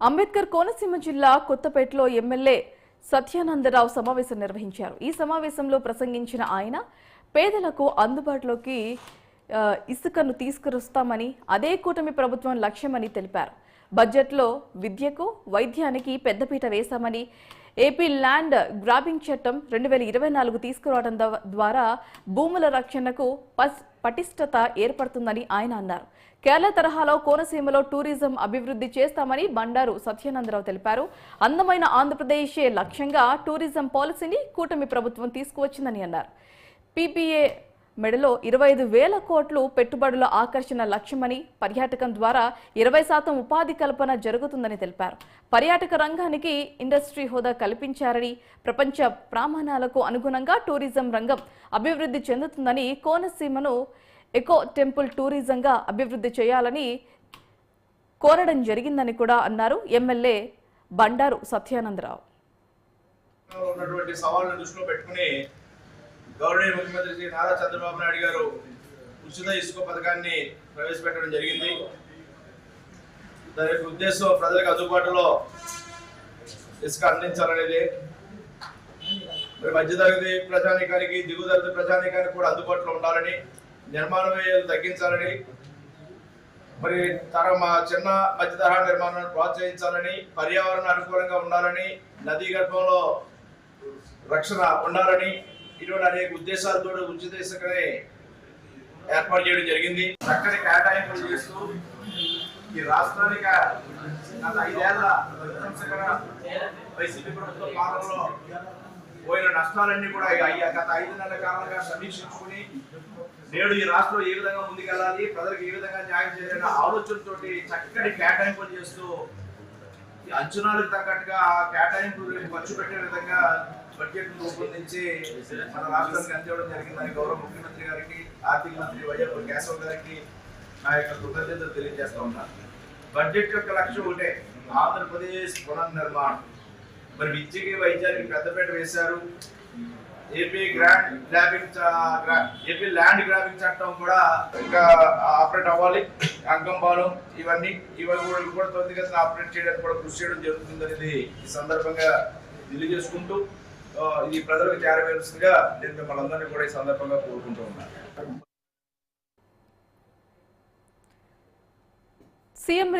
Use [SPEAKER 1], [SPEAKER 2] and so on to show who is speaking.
[SPEAKER 1] అంబేద్కర్ కోనసీమ జిల్లా కొత్తపేటలో ఎమ్మెల్యే సత్యానందరావు సమావేశం నిర్వహించారు. ఈ సమావేశంలో ప్రసంగించిన ఆయన పేదలకు అందుబాటులోకి ఇసుకను తీసుకువస్తామని, అదే కూటమి ప్రభుత్వం లక్ష్యమని తెలిపారు. బడ్జెట్లో విద్యకు, వైద్యానికి పెద్దపీట వేశామని, ఏపీ ల్యాండ్ గ్రాబింగ్ చట్టం 2024 తీసుకురావడం ద్వారా భూముల రక్షణకు పటిష్టత ఏర్పడుతుందని ఆయన అన్నారు. కేరళ తరహాలో కోనసీమలో టూరిజం అభివృద్ధి చేస్తామని బండారు సత్యానందరావు తెలిపారు. అందమైన ఆంధ్రప్రదేశే లక్ష్యంగా టూరిజం పాలసీని కూటమి ప్రభుత్వం తీసుకువచ్చిందని అన్నారు. పీపీఏ మెడలో 25,000 కోట్లు పెట్టుబడుల ఆకర్షణ లక్ష్యమని, పర్యాటకం ద్వారా 20% ఉపాధి కల్పన జరుగుతుందని తెలిపారు. పర్యాటక రంగానికి ఇండస్ట్రీ హోదా కల్పించారని, ప్రపంచ ప్రమాణాలకు అనుగుణంగా టూరిజం రంగం అభివృద్ధి చెందుతుందని, కోనసీమను ఎకో టెంపుల్ టూరిజంగా అభివృద్ధి చేయాలని కోరడం జరిగిందని కూడా అన్నారు ఎమ్మెల్యే బండారు సత్యానందరావు.
[SPEAKER 2] గౌరవనీయ ముఖ్యమంత్రి శ్రీ నారా చంద్రబాబు నాయుడు గారు ఉచిత ఇసుక పథకాన్ని ప్రవేశపెట్టడం జరిగింది. దాని యొక్క ఉద్దేశం ప్రజలకు అందుబాటులో ఇసుక అందించాలనేది. మరి మధ్యతరగతి ప్రజానీకానికి, దిగువ తరగతి ప్రజానీకానికి కూడా అందుబాటులో ఉండాలని, నిర్మాణ వ్యయాలు తగ్గించాలని, మరి మా చిన్న మధ్య తరహా నిర్మాణాన్ని ప్రోత్సహించాలని, పర్యావరణ అనుకూలంగా ఉండాలని, నదీ గర్భంలో రక్షణ ఉండాలని, ఇటువంటి అనేక ఉద్దేశాలతో ఉచిత ఇసుకని ఏర్పాటు చేయడం జరిగింది. చక్కని కేటాయింపులు చేస్తూ ఈ రాష్ట్రానికి గత 5 ఏళ్ల వైసీపీ ప్రభుత్వ పాలనలో పోయిన నష్టాలన్నీ కూడా గత 5 నెలల కాలంగా సమీక్షించుకుని నేడు ఈ రాష్ట్రంలో ఏ విధంగా ముందుకెళ్ళాలి, ప్రజలకు ఏ విధంగా న్యాయం చేయాలన్న ఆలోచనతో చక్కటి కేటాయింపులు చేస్తూ అంచనాలకు తగ్గట్టుగా కేటాయింపులు ఖర్చు పెట్టే విధంగా బడ్జెట్ రూపొందించి మన రాష్ట్రానికి అందించడం జరిగిందని గౌరవ ముఖ్యమంత్రి గారికి, ఆర్థిక మంత్రి వైఎస్ కేశవ్ గారికి నా యొక్క కృతజ్ఞతలు తెలియజేస్తా ఉన్నాను. బడ్జెట్ యొక్క లక్ష్యం ఒకటే, ఆంధ్రప్రదేశ్ పునర్నిర్మాణం. మరి విద్యకి, వైద్యానికి పెద్దపీట వేశారు. ఏపీ ల్యాండ్ గ్రాబింగ్ చట్టం కూడా ఇంకా ఆపరేట్ అవ్వాలి. అంకంపాలెం ఇవన్నీ కూడా త్వరితగతిన ఆపరేట్ చేయడానికి కూడా కృషి చేయడం జరుగుతుందనేది ఈ సందర్భంగా తెలియజేసుకుంటూ, ఇది ప్రజలకు చేరవేల్సిందిగా నేను మిమ్మల్ని అందరినీ కూడా ఈ సందర్భంగా కోరుకుంటూ ఉన్నాను.